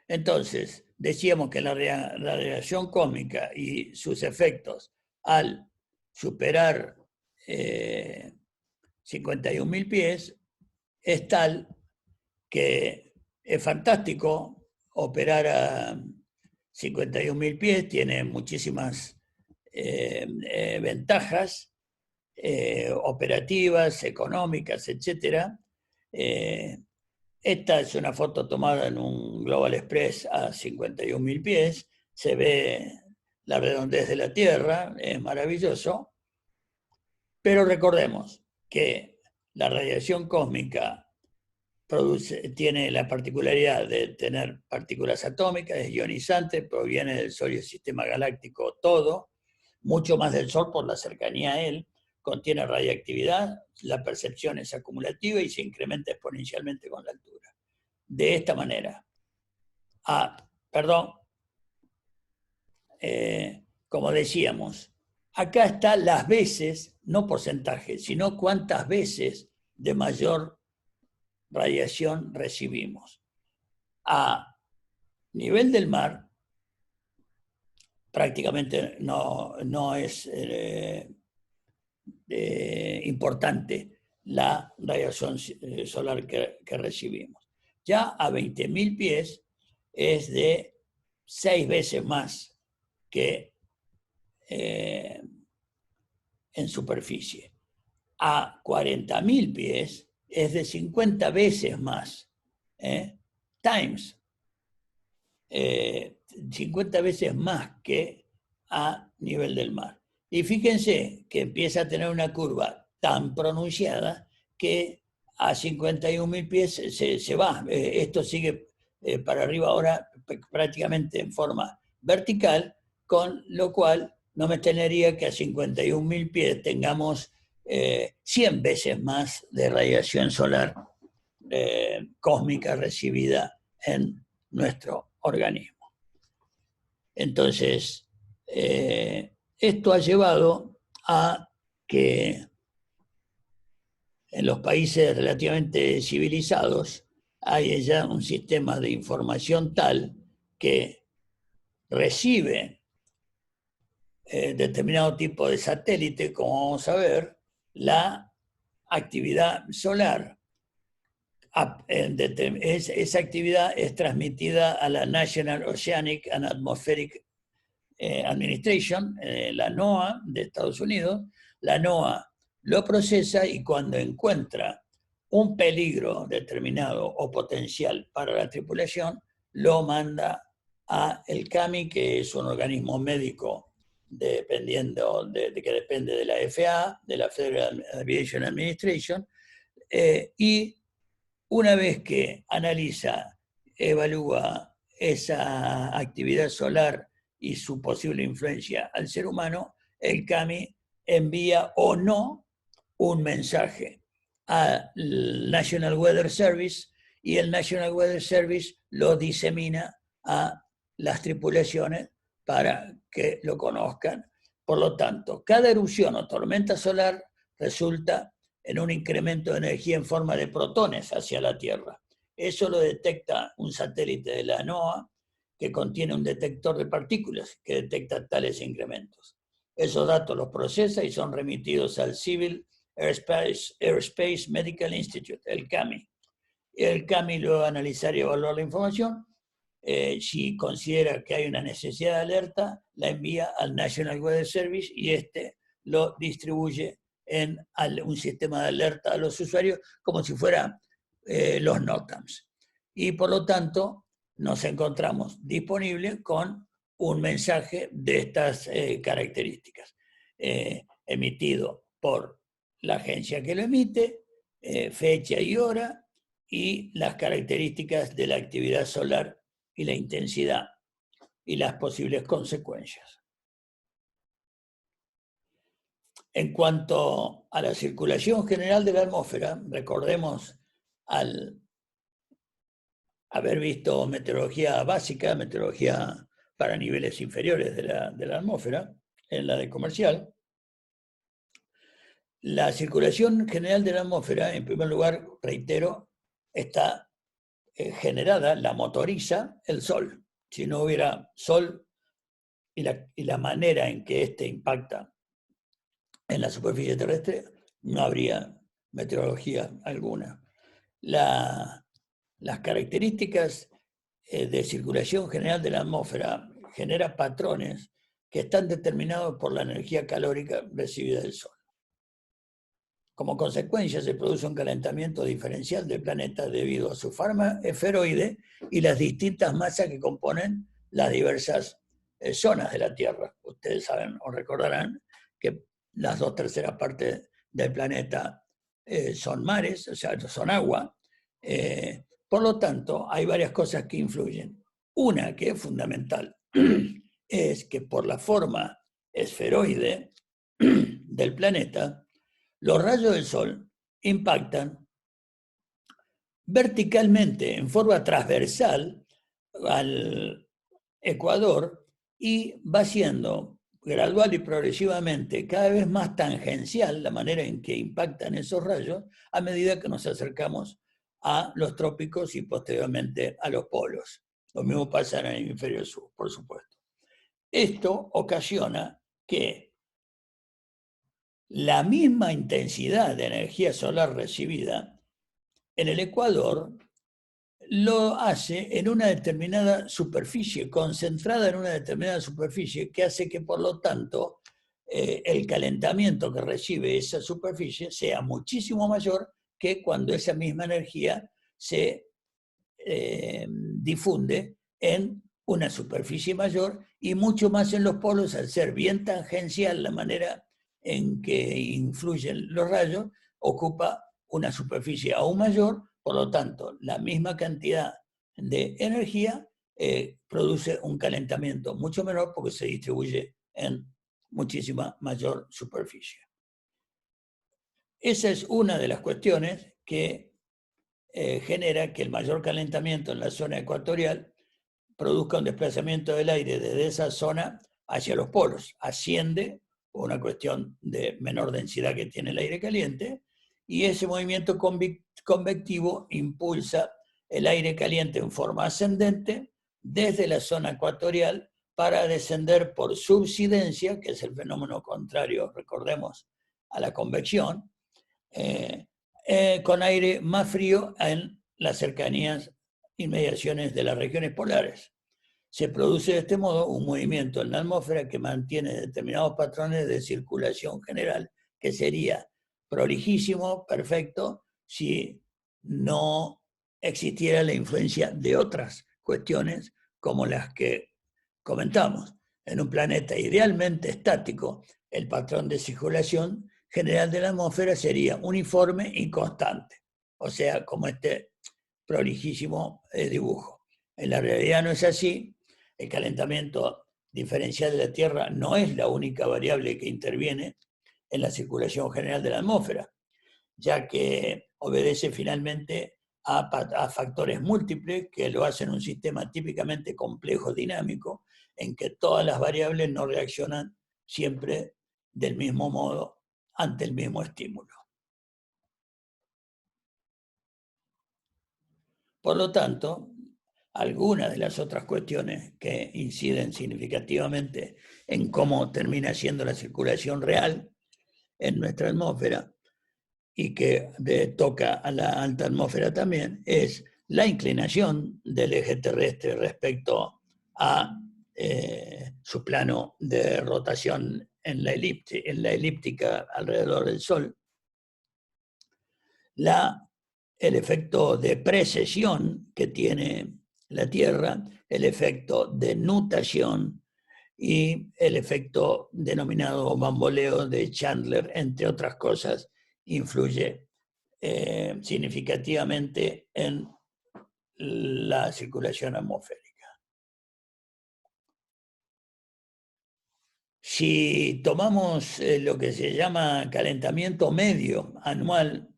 Entonces, decíamos que la radiación cósmica y sus efectos al superar 51.000 pies es tal que es fantástico operar a 51.000 pies, tiene muchísimas ventajas operativas, económicas, etc. Esta es una foto tomada en un Global Express a 51.000 pies, se ve la redondez de la Tierra, es maravilloso, pero recordemos que la radiación cósmica tiene la particularidad de tener partículas atómicas, es ionizante, proviene del Sol y el sistema galáctico todo, mucho más del Sol por la cercanía a él, contiene radiactividad, la percepción es acumulativa y se incrementa exponencialmente con la altura. De esta manera. Como decíamos, acá está las veces, no porcentaje, sino cuántas veces de mayor radiación recibimos. A nivel del mar, prácticamente no es importante la radiación solar que recibimos. Ya a 20.000 pies es de 6 veces más que en superficie. A 40.000 pies es de 50 veces más. Times. 50 veces más que a nivel del mar. Y fíjense que empieza a tener una curva tan pronunciada que a 51.000 pies se va. Esto sigue para arriba ahora prácticamente en forma vertical, con lo cual no me extrañaría que a 51.000 pies tengamos 100 veces más de radiación solar cósmica recibida en nuestro organismo. Entonces, esto ha llevado a que en los países relativamente civilizados hay ya un sistema de información tal que recibe determinado tipo de satélite, como vamos a ver, la actividad solar. Esa actividad es transmitida a la National Oceanic and Atmospheric Administration, la NOAA de Estados Unidos. La NOAA lo procesa y cuando encuentra un peligro determinado o potencial para la tripulación, lo manda a el CAMI, que es un organismo médico que depende de la FAA, de la Federal Aviation Administration, y una vez que analiza, evalúa esa actividad solar y su posible influencia al ser humano, el CAMI envía o no un mensaje al National Weather Service y el National Weather Service lo disemina a las tripulaciones para que lo conozcan. Por lo tanto, cada erupción o tormenta solar resulta en un incremento de energía en forma de protones hacia la Tierra. Eso lo detecta un satélite de la NOAA que contiene un detector de partículas que detecta tales incrementos. Esos datos los procesa y son remitidos al Civil Aerospace Medical Institute, el CAMI. El CAMI lo va a analizar y evaluar la información. Si considera que hay una necesidad de alerta, la envía al National Weather Service y este lo distribuye en un sistema de alerta a los usuarios como si fueran los NOTAMs. Y por lo tanto nos encontramos disponibles con un mensaje de estas características, emitido por la agencia que lo emite, fecha y hora, y las características de la actividad solar y la intensidad y las posibles consecuencias. En cuanto a la circulación general de la atmósfera, recordemos al haber visto meteorología básica, meteorología para niveles inferiores de la atmósfera, en la de comercial, la circulación general de la atmósfera, en primer lugar, reitero, está generada la motoriza el Sol. Si no hubiera Sol y la manera en que éste impacta en la superficie terrestre, no habría meteorología alguna. Las características de circulación general de la atmósfera genera patrones que están determinados por la energía calórica recibida del Sol. Como consecuencia, se produce un calentamiento diferencial del planeta debido a su forma esferoide y las distintas masas que componen las diversas zonas de la Tierra. Ustedes saben o recordarán que las 2/3 partes del planeta son mares, o sea, son agua. Por lo tanto, hay varias cosas que influyen. Una que es fundamental es que por la forma esferoide del planeta, los rayos del Sol impactan verticalmente, en forma transversal, al ecuador y va siendo gradual y progresivamente cada vez más tangencial la manera en que impactan esos rayos a medida que nos acercamos a los trópicos y posteriormente a los polos. Lo mismo pasa en el hemisferio sur, por supuesto. Esto ocasiona que la misma intensidad de energía solar recibida en el ecuador lo hace en una determinada superficie, concentrada en una determinada superficie, que hace que, por lo tanto, el calentamiento que recibe esa superficie sea muchísimo mayor que cuando esa misma energía se difunde en una superficie mayor y mucho más en los polos, al ser bien tangencial la manera en que influyen los rayos, ocupa una superficie aún mayor, por lo tanto, la misma cantidad de energía produce un calentamiento mucho menor porque se distribuye en muchísima mayor superficie. Esa es una de las cuestiones que genera que el mayor calentamiento en la zona ecuatorial produzca un desplazamiento del aire desde esa zona hacia los polos. Asciende por una cuestión de menor densidad que tiene el aire caliente, y ese movimiento convectivo impulsa el aire caliente en forma ascendente desde la zona ecuatorial para descender por subsidencia, que es el fenómeno contrario, recordemos, a la convección, con aire más frío en las cercanías, inmediaciones de las regiones polares. Se produce de este modo un movimiento en la atmósfera que mantiene determinados patrones de circulación general, que sería prolijísimo, perfecto, si no existiera la influencia de otras cuestiones como las que comentamos. En un planeta idealmente estático, el patrón de circulación general de la atmósfera sería uniforme y constante, o sea, como este prolijísimo dibujo. En la realidad no es así. El calentamiento diferencial de la Tierra no es la única variable que interviene en la circulación general de la atmósfera, ya que obedece finalmente a factores múltiples que lo hacen un sistema típicamente complejo dinámico, en que todas las variables no reaccionan siempre del mismo modo ante el mismo estímulo. Por lo tanto, algunas de las otras cuestiones que inciden significativamente en cómo termina siendo la circulación real en nuestra atmósfera y que toca a la alta atmósfera también, es la inclinación del eje terrestre respecto a su plano de rotación en la elíptica alrededor del Sol, el efecto de precesión que tiene la Tierra, el efecto de nutación y el efecto denominado bamboleo de Chandler, entre otras cosas, influye significativamente en la circulación atmosférica. Si tomamos lo que se llama calentamiento medio anual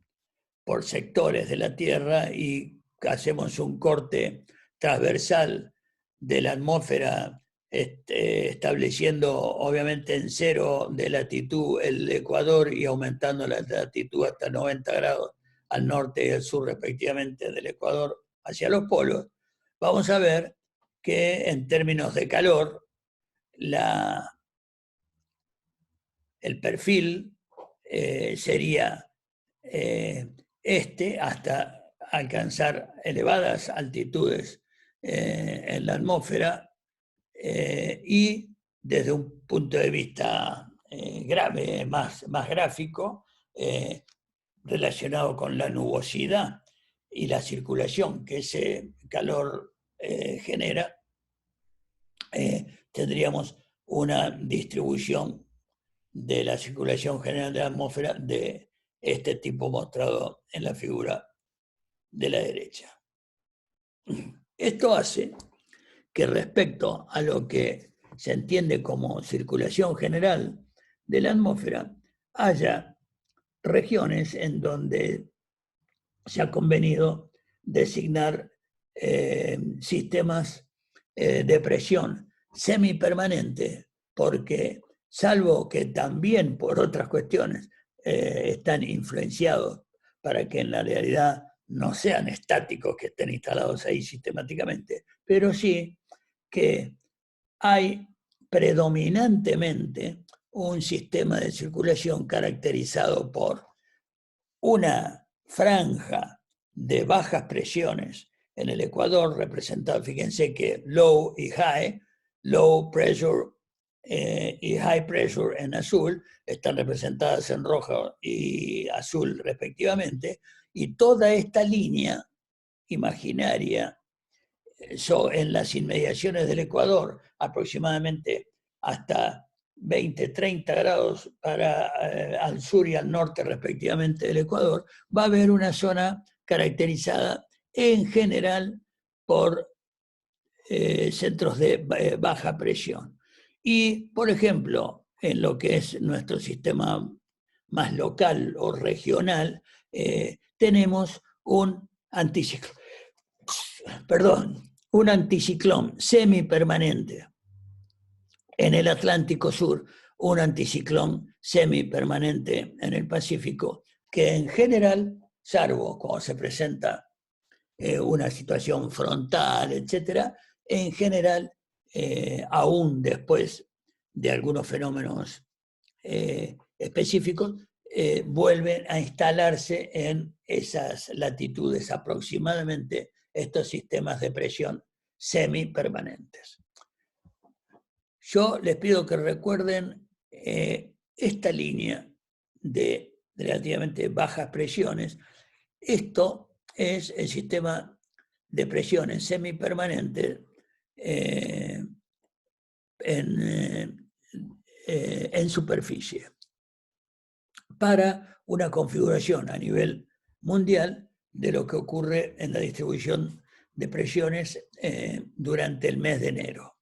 por sectores de la Tierra y hacemos un corte transversal de la atmósfera, estableciendo obviamente en 0 de latitud el Ecuador y aumentando la latitud hasta 90 grados al norte y al sur respectivamente del Ecuador, hacia los polos, vamos a ver que en términos de calor, el perfil sería hasta alcanzar elevadas altitudes en la atmósfera y desde un punto de vista grave, más gráfico, relacionado con la nubosidad y la circulación que ese calor genera, tendríamos una distribución de la circulación general de la atmósfera de este tipo mostrado en la figura de la derecha. Esto hace que respecto a lo que se entiende como circulación general de la atmósfera, haya regiones en donde se ha convenido designar sistemas de presión semipermanente, porque salvo que también por otras cuestiones están influenciados para que en la realidad no sean estáticos que estén instalados ahí sistemáticamente, pero sí que hay predominantemente un sistema de circulación caracterizado por una franja de bajas presiones en el Ecuador, representado, fíjense que low y high, low pressure y high pressure en azul, están representadas en rojo y azul respectivamente, y toda esta línea imaginaria en las inmediaciones del Ecuador, aproximadamente hasta 20, 30 grados al sur y al norte respectivamente del Ecuador, va a haber una zona caracterizada en general por centros de baja presión. Y, por ejemplo, en lo que es nuestro sistema más local o regional, tenemos un anticiclón semipermanente. En el Atlántico Sur, un anticiclón semipermanente en el Pacífico, que en general, salvo cuando se presenta una situación frontal, etc., en general, aún después de algunos fenómenos específicos, vuelven a instalarse en esas latitudes aproximadamente estos sistemas de presión semipermanentes. Yo les pido que recuerden esta línea de relativamente bajas presiones. Esto es el sistema de presiones semipermanentes en superficie para una configuración a nivel mundial de lo que ocurre en la distribución de presiones durante el mes de enero.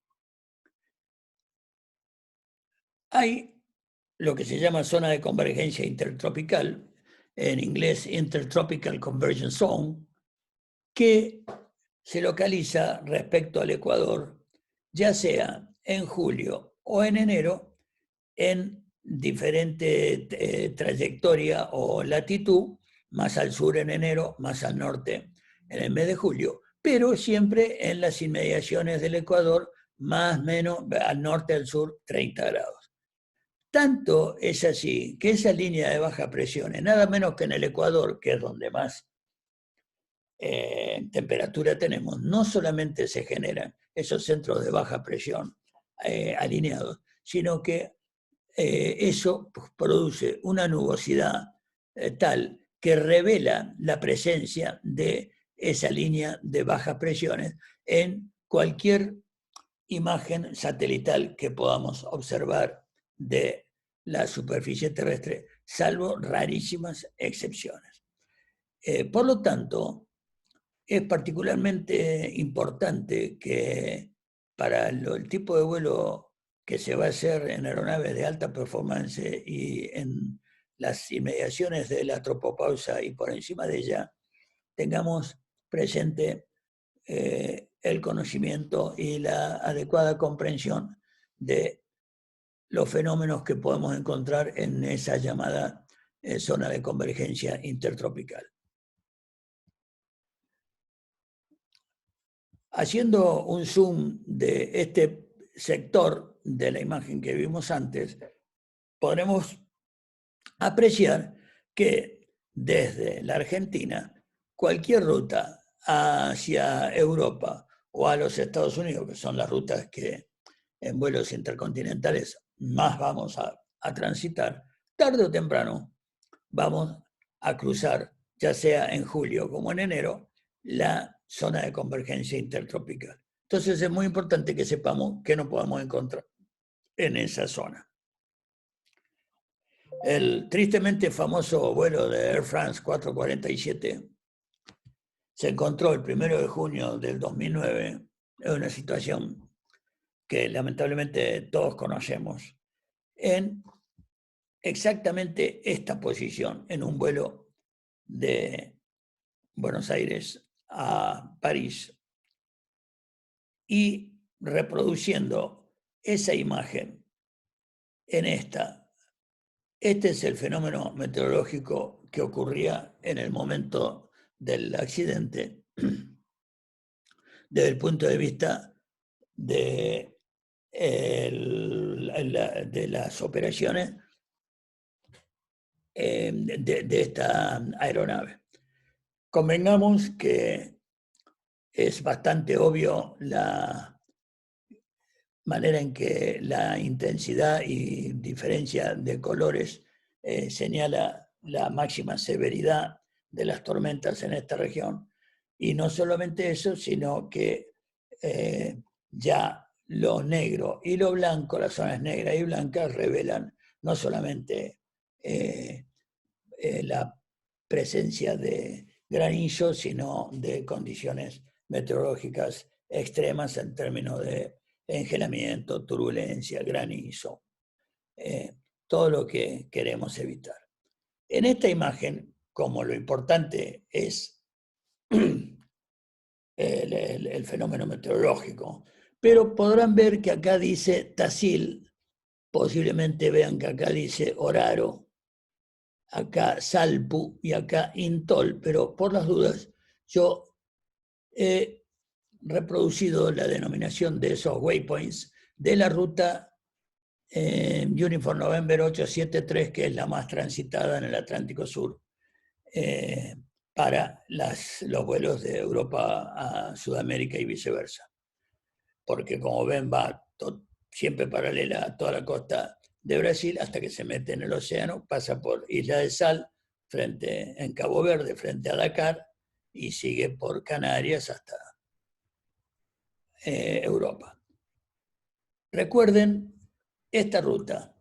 Hay lo que se llama zona de convergencia intertropical, en inglés Intertropical Convergence Zone, que se localiza respecto al Ecuador, ya sea en julio o en enero, en diferente trayectoria o latitud, más al sur en enero, más al norte en el mes de julio, pero siempre en las inmediaciones del Ecuador, más o menos al norte, al sur, 30 grados. Tanto es así que esa línea de baja presión, nada menos que en el Ecuador, que es donde más temperatura tenemos, no solamente se generan esos centros de baja presión alineados, sino que eso produce una nubosidad tal que revela la presencia de esa línea de bajas presiones en cualquier imagen satelital que podamos observar de la superficie terrestre, salvo rarísimas excepciones. Por lo tanto, es particularmente importante que para el tipo de vuelo que se va a hacer en aeronaves de alta performance y en las inmediaciones de la tropopausa y por encima de ella, tengamos presente el conocimiento y la adecuada comprensión de los fenómenos que podemos encontrar en esa llamada zona de convergencia intertropical. haciendo un zoom de este sector de la imagen que vimos antes, podremos apreciar que desde la Argentina, cualquier ruta hacia Europa o a los Estados Unidos, que son las rutas que en vuelos intercontinentales más vamos a transitar, tarde o temprano vamos a cruzar, ya sea en julio como en enero, la zona de convergencia intertropical. Entonces es muy importante que sepamos qué nos podemos encontrar en esa zona. El tristemente famoso vuelo de Air France 447 se encontró el 1 de junio del 2009 en una situación que lamentablemente todos conocemos, en exactamente esta posición, en un vuelo de Buenos Aires a París, y reproduciendo esa imagen en esta. Este es el fenómeno meteorológico que ocurría en el momento del accidente desde el punto de vista de, de las operaciones de esta aeronave. Convengamos que es bastante obvio la manera en que la intensidad y diferencia de colores señala la máxima severidad de las tormentas en esta región. Y no solamente eso, sino que ya lo negro y lo blanco, las zonas negras y blancas, revelan no solamente la presencia de granizo, sino de condiciones meteorológicas extremas en términos de engelamiento, turbulencia, granizo, todo lo que queremos evitar. En esta imagen, como lo importante es el fenómeno meteorológico, pero podrán ver que acá dice Tasil, posiblemente vean que acá dice Oraro, acá Salpu y acá Intol, pero por las dudas yo he reproducido la denominación de esos waypoints de la ruta Uniform November 873, que es la más transitada en el Atlántico Sur para los vuelos de Europa a Sudamérica y viceversa. Porque como ven va siempre paralela a toda la costa de Brasil hasta que se mete en el océano, pasa por Isla de Sal, en Cabo Verde, frente a Dakar, y sigue por Canarias hasta Europa. Recuerden esta ruta,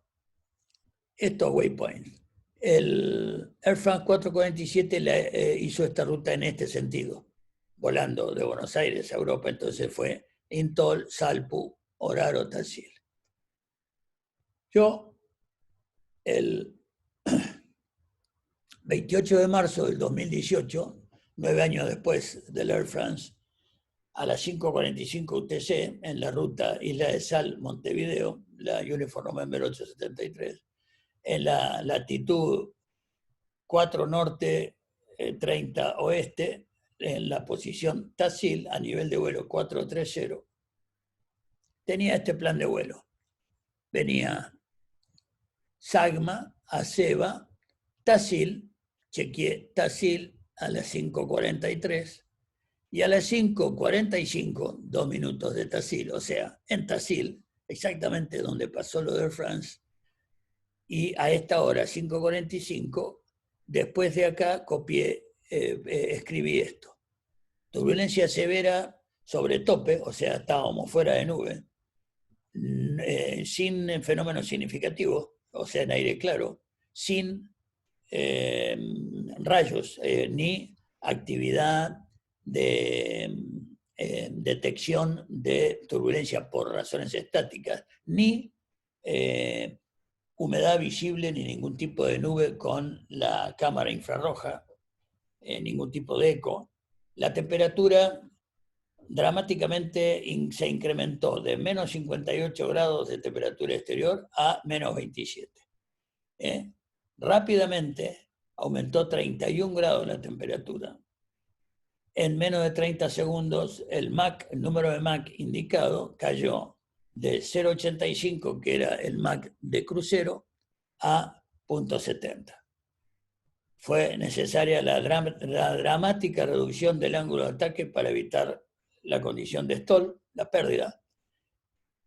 estos waypoints. El Air France 447 hizo esta ruta en este sentido, volando de Buenos Aires a Europa, entonces fue Intol, Salpu, Oraro, Tasil. Yo, el 28 de marzo del 2018, 9 años después del Air France, a las 5:45 UTC, en la ruta Isla de Sal, Montevideo, la Uniform November 873, en la latitud 4 norte, 30 oeste, en la posición Tasil, a nivel de vuelo 430, tenía este plan de vuelo. Venía Sagma, Aceba, Tasil, chequeé Tasil a las 5:43 y a las 5:45, 2 minutos de Tasil, o sea, en Tasil, exactamente donde pasó lo de Air France, y a esta hora, 5:45, después de acá escribí esto. Turbulencia severa sobre tope, o sea, estábamos fuera de nube, sin fenómenos significativos, o sea, en aire claro, sin rayos, ni actividad de detección de turbulencia por razones estáticas, ni humedad visible, ni ningún tipo de nube con la cámara infrarroja, ningún tipo de eco. La temperatura dramáticamente se incrementó de menos 58 grados de temperatura exterior a menos 27. Rápidamente aumentó 31 grados la temperatura en menos de 30 segundos el número de Mach indicado cayó de 0,85, que era el Mach de crucero, a 0,70. Fue necesaria la dramática reducción del ángulo de ataque para evitar la condición de stall, la pérdida.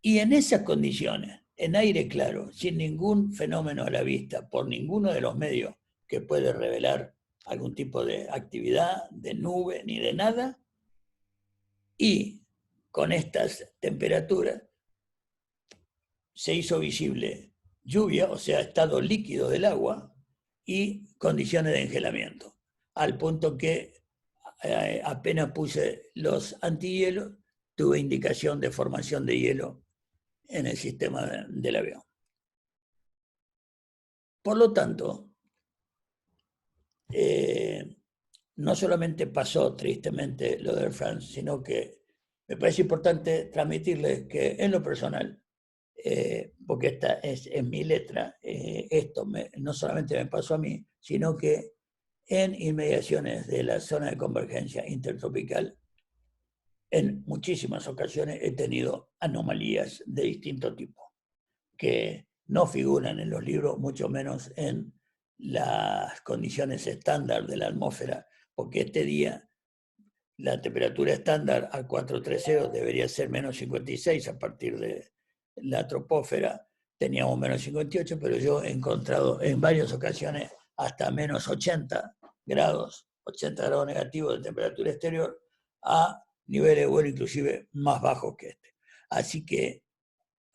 Y en esas condiciones, en aire claro, sin ningún fenómeno a la vista, por ninguno de los medios que puede revelar algún tipo de actividad, de nube, ni de nada, y con estas temperaturas se hizo visible lluvia, o sea, estado líquido del agua, y condiciones de engelamiento, al punto que apenas puse los antihielos, tuve indicación de formación de hielo en el sistema del avión. Por lo tanto, no solamente pasó tristemente lo de Air France, sino que me parece importante transmitirles que en lo personal, porque esta es en mi letra, esto no solamente me pasó a mí, sino que en inmediaciones de la zona de convergencia intertropical, en muchísimas ocasiones he tenido anomalías de distinto tipo, que no figuran en los libros, mucho menos en las condiciones estándar de la atmósfera, porque este día la temperatura estándar a 430 debería ser menos 56 a partir de la troposfera, teníamos menos 58, pero yo he encontrado en varias ocasiones hasta menos 80 grados negativos de temperatura exterior, a niveles de vuelo inclusive más bajos que este. Así que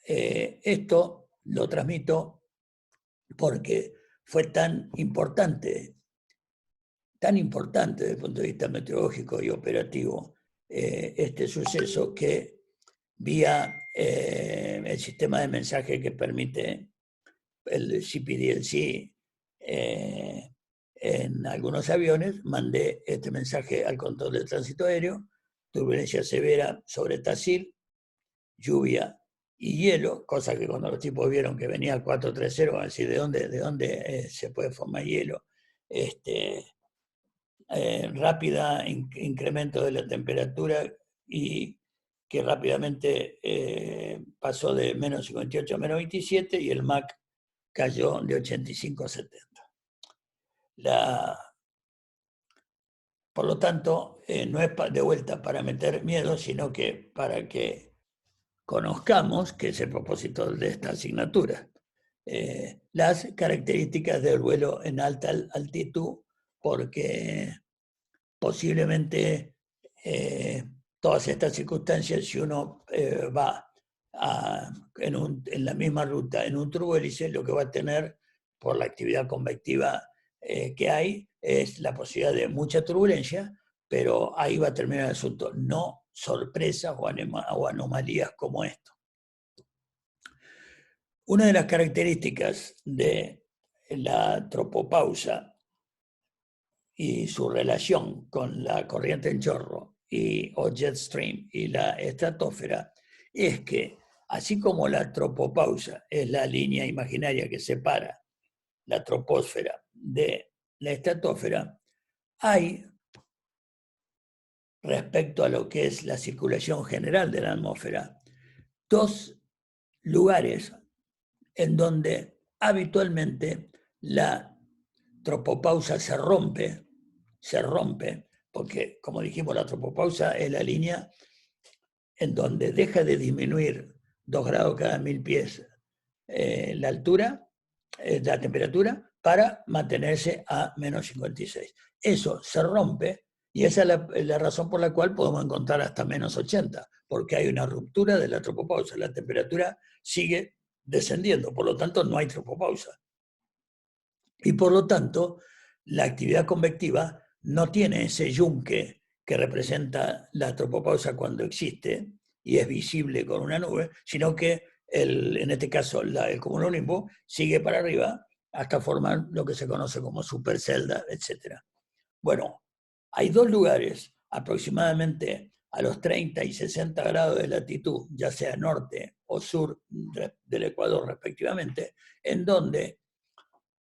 esto lo transmito porque fue tan importante desde el punto de vista meteorológico y operativo este suceso, que vía el sistema de mensaje que permite el CPDLC en algunos aviones, mandé este mensaje al control de tránsito aéreo: turbulencia severa sobre Tasil, lluvia y hielo, cosa que cuando los tipos vieron que venía 430, van a decir, ¿de dónde se puede formar hielo? Rápida incremento de la temperatura, y que rápidamente pasó de menos 58 a menos 27, y el Mach cayó de 85 a 70. Por lo tanto, no es de vuelta para meter miedo, sino que para que conozcamos, que es el propósito de esta asignatura, las características del vuelo en alta altitud, porque posiblemente todas estas circunstancias, si uno va en la misma ruta en un turbohélice, lo que va a tener por la actividad convectiva que hay es la posibilidad de mucha turbulencia, pero ahí va a terminar el asunto, no sorpresas o anomalías como esto. Una de las características de la tropopausa y su relación con la corriente en chorro o jet stream y la estratosfera es que, así como la tropopausa es la línea imaginaria que separa la troposfera de la estratosfera, hay, respecto a lo que es la circulación general de la atmósfera, dos lugares en donde habitualmente la tropopausa se rompe, porque, como dijimos, la tropopausa es la línea en donde deja de disminuir 2 grados cada 1000 pies la altura, la temperatura, para mantenerse a menos 56. Eso se rompe, y esa es la razón por la cual podemos encontrar hasta menos 80, porque hay una ruptura de la tropopausa. La temperatura sigue descendiendo, por lo tanto no hay tropopausa. Y por lo tanto, la actividad convectiva no tiene ese yunque que representa la tropopausa cuando existe y es visible con una nube, sino que en este caso el cumulonimbus sigue para arriba hasta formar lo que se conoce como supercelda, etc. Bueno, hay dos lugares aproximadamente a los 30 y 60 grados de latitud, ya sea norte o sur del Ecuador respectivamente, en donde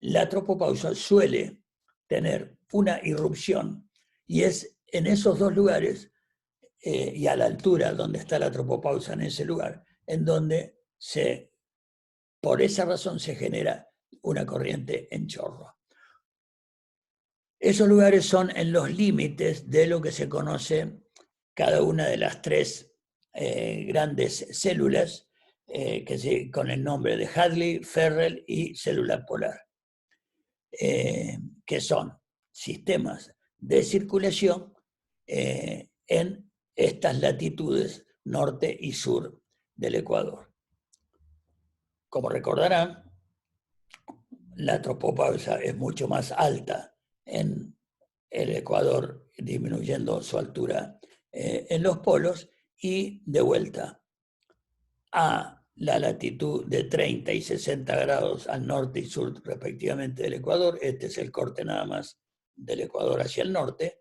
la tropopausa suele tener una irrupción, y es en esos dos lugares, y a la altura donde está la tropopausa en ese lugar, en donde por esa razón se genera una corriente en chorro. Esos lugares son en los límites de lo que se conoce cada una de las tres grandes células con el nombre de Hadley, Ferrel y célula polar, que son sistemas de circulación en estas latitudes norte y sur del Ecuador. Como recordarán, la tropopausa es mucho más alta en el Ecuador, disminuyendo su altura en los polos, y de vuelta a la latitud de 30 y 60 grados al norte y sur respectivamente del Ecuador. Este es el corte nada más del Ecuador hacia el norte.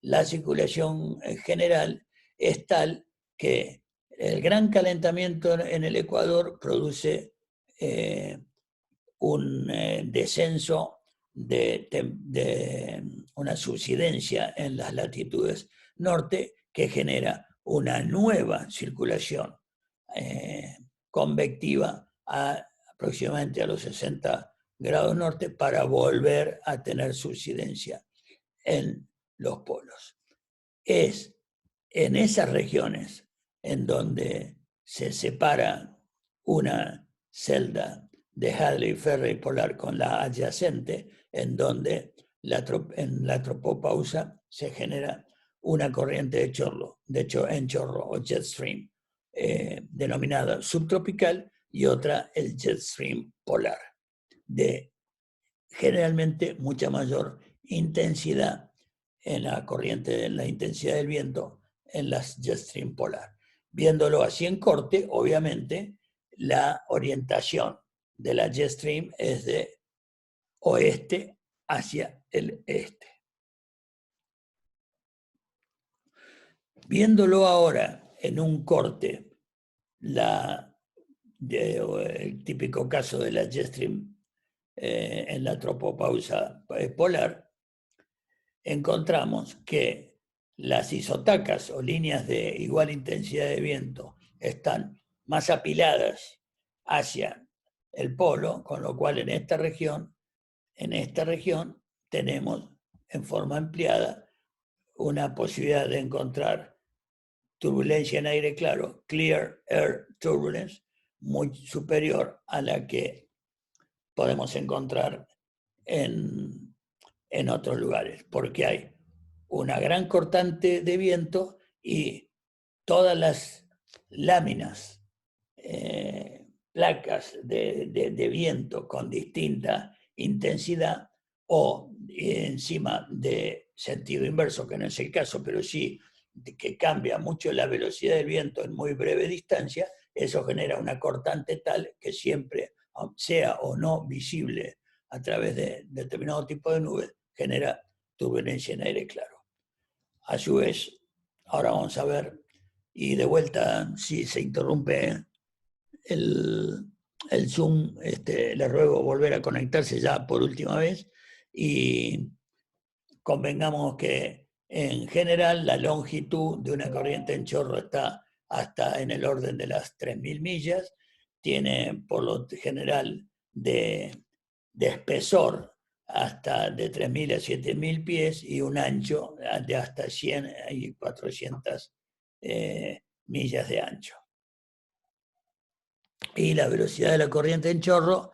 La circulación general es tal que el gran calentamiento en el Ecuador produce un descenso de una subsidencia en las latitudes norte que genera una nueva circulación convectiva aproximadamente a los 60 grados norte para volver a tener subsidencia en los polos. Es en esas regiones en donde se separa una celda de Hadley Ferrel polar con la adyacente, en donde en la tropopausa se genera una corriente de chorro, en chorro o jet stream, denominada subtropical, y otra el jet stream polar, de generalmente mucha mayor intensidad en la corriente, en la intensidad del viento en las jet stream polar. Viéndolo así en corte, obviamente, la orientación de la jet stream es de oeste hacia el este. Viéndolo ahora en un corte, el típico caso de la jet stream en la tropopausa polar, encontramos que las isotacas o líneas de igual intensidad de viento están más apiladas hacia el polo, con lo cual en esta región tenemos en forma ampliada una posibilidad de encontrar turbulencia en aire claro, clear air turbulence, muy superior a la que podemos encontrar en otros lugares, porque hay una gran cortante de viento y todas las láminas, placas de viento con distinta intensidad o encima de sentido inverso, que no es el caso, pero sí que cambia mucho la velocidad del viento en muy breve distancia, eso genera una cortante tal que siempre, sea o no visible a través de determinado tipo de nubes, genera turbulencia en aire claro. A su vez, ahora vamos a ver, y de vuelta, si se interrumpe el Zoom, le ruego volver a conectarse ya por última vez, y convengamos que en general la longitud de una corriente en chorro está hasta en el orden de las 3.000 millas, tiene por lo general de espesor hasta de 3.000 a 7.000 pies y un ancho de hasta 100 y 400 millas de ancho. Y la velocidad de la corriente en chorro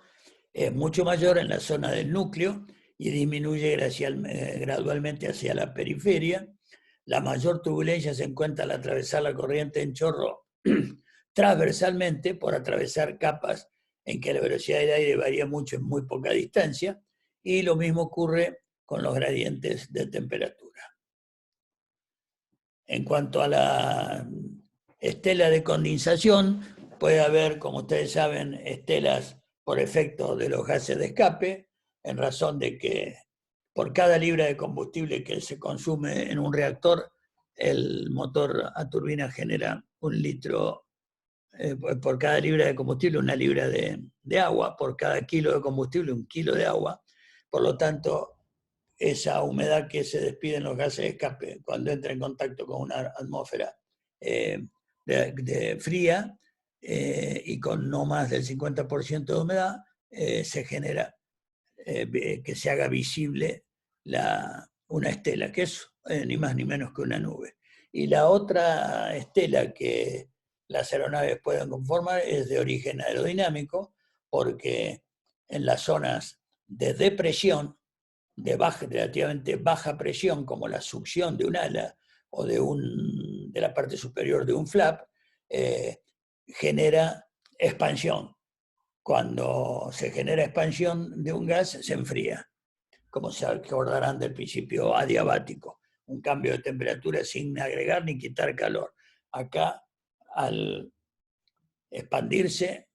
es mucho mayor en la zona del núcleo y disminuye gradualmente hacia la periferia. La mayor turbulencia se encuentra al atravesar la corriente en chorro transversalmente, por atravesar capas en que la velocidad del aire varía mucho en muy poca distancia, y lo mismo ocurre con los gradientes de temperatura. En cuanto a la estela de condensación, puede haber, como ustedes saben, estelas por efecto de los gases de escape, en razón de que por cada libra de combustible que se consume en un reactor, el motor a turbina genera 1 litro, por cada libra de combustible, 1 libra de agua, por cada kilo de combustible, 1 kilo de agua. Por lo tanto, esa humedad que se despide en los gases de escape cuando entra en contacto con una atmósfera fría y con no más del 50% de humedad, se genera que se haga visible una estela, que es ni más ni menos que una nube. Y la otra estela que las aeronaves pueden conformar es de origen aerodinámico, porque en las zonas de depresión, de relativamente baja presión, como la succión de un ala o de la parte superior de un flap, genera expansión. Cuando se genera expansión de un gas, se enfría, como se acordarán del principio adiabático, un cambio de temperatura sin agregar ni quitar calor. Acá, al expandirse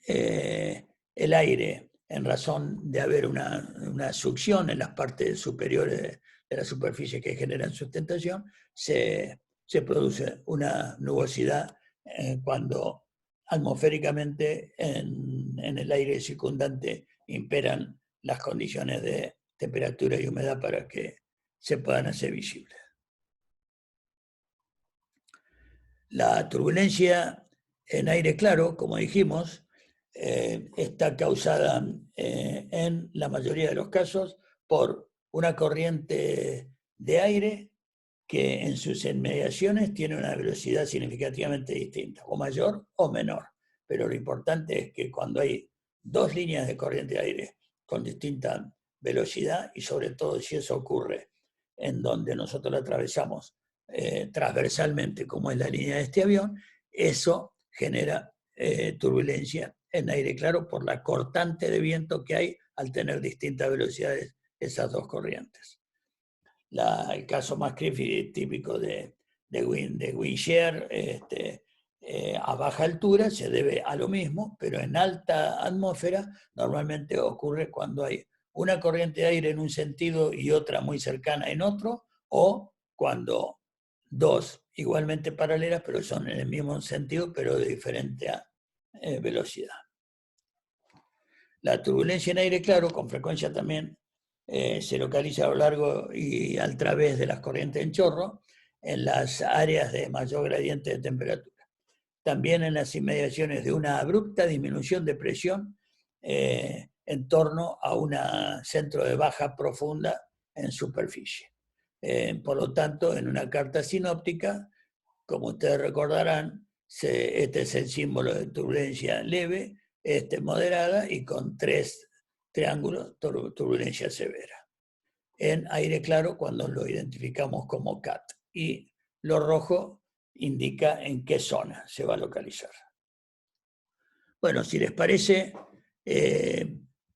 el aire, en razón de haber una succión en las partes superiores de la superficie que generan sustentación, se produce una nubosidad cuando atmosféricamente en el aire circundante imperan las condiciones de temperatura y humedad para que se puedan hacer visibles. La turbulencia en aire claro, como dijimos, está causada en la mayoría de los casos por una corriente de aire que en sus inmediaciones tiene una velocidad significativamente distinta, o mayor o menor. Pero lo importante es que cuando hay dos líneas de corriente de aire con distinta velocidad, y sobre todo si eso ocurre en donde nosotros la atravesamos transversalmente, como es la línea de este avión, eso genera turbulencia en aire claro por la cortante de viento que hay al tener distintas velocidades esas dos corrientes. El caso más típico de wind shear a baja altura se debe a lo mismo, pero en alta atmósfera normalmente ocurre cuando hay una corriente de aire en un sentido y otra muy cercana en otro, o cuando dos igualmente paralelas, pero son en el mismo sentido, pero de diferente velocidad. La turbulencia en aire claro, con frecuencia también se localiza a lo largo y a través de las corrientes en chorro, en las áreas de mayor gradiente de temperatura. También en las inmediaciones de una abrupta disminución de presión en torno a un centro de baja profunda en superficie. Por lo tanto, en una carta sinóptica, como ustedes recordarán, este es el símbolo de turbulencia leve, moderada y con tres triángulos, turbulencia severa. En aire claro, cuando lo identificamos como CAT. Y lo rojo indica en qué zona se va a localizar. Bueno, si les parece,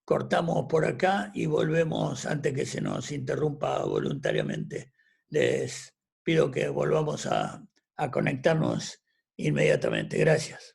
cortamos por acá y volvemos antes que se nos interrumpa voluntariamente. Les pido que volvamos a conectarnos inmediatamente. Gracias.